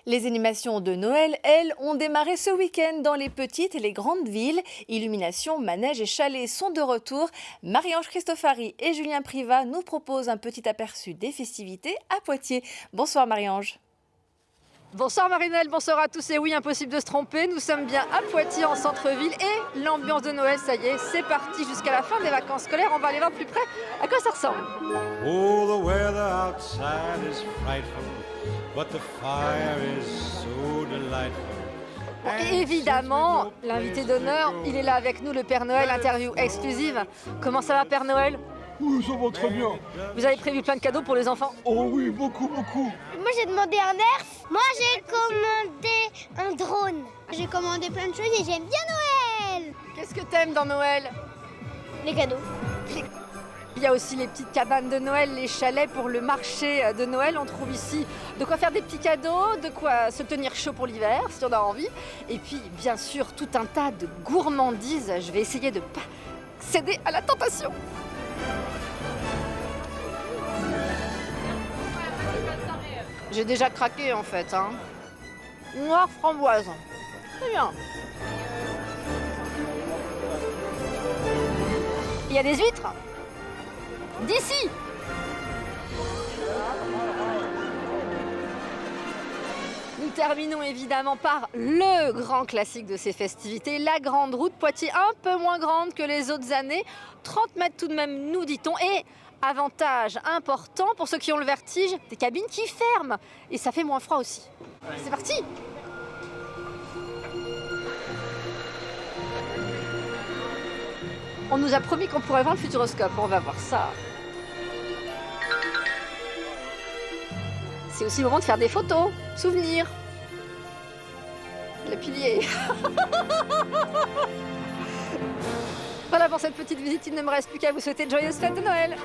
Les animations de Noël, elles, ont démarré ce week-end dans les petites et les grandes villes. Illumination, manège et chalets sont de retour. Marie-Ange Cristofari et Julien Privat nous proposent un petit aperçu des festivités à Poitiers. Bonsoir Marie-Ange. Bonsoir Marinelle, bonsoir à tous. Et oui, impossible de se tromper, nous sommes bien à Poitiers en centre-ville et l'ambiance de Noël, ça y est, c'est parti jusqu'à la fin des vacances scolaires. On va aller voir plus près à quoi ça ressemble. Oh, the weather outside is frightful, but the fire is so delightful. Et évidemment, l'invité d'honneur, il est là avec nous, le Père Noël, interview exclusive. Comment ça va Père Noël? Oui, ça va très bien. Vous avez prévu plein de cadeaux pour les enfants? Oh oui, beaucoup. Moi j'ai demandé un nerf. Moi j'ai commandé un drone. J'ai commandé plein de choses et j'aime bien Noël. Qu'est-ce que t'aimes dans Noël? Les cadeaux. Il y a aussi les petites cabanes de Noël, les chalets pour le marché de Noël. On trouve ici de quoi faire des petits cadeaux, de quoi se tenir chaud pour l'hiver si on a envie. Et puis bien sûr tout un tas de gourmandises. Je vais essayer de ne pas céder à la tentation. J'ai déjà craqué en fait. Noir framboise. Très bien. Il y a des huîtres d'ici. Nous terminons évidemment par le grand classique de ces festivités, la grande route Poitiers, un peu moins grande que les autres années, 30 mètres tout de même nous dit-on, et avantage important pour ceux qui ont le vertige, des cabines qui ferment, et ça fait moins froid aussi. C'est parti! On nous a promis qu'on pourrait voir le Futuroscope, on va voir ça. C'est aussi le moment de faire des photos, souvenirs. Le pilier. Voilà pour cette petite visite, il ne me reste plus qu'à vous souhaiter de joyeuses fêtes de Noël.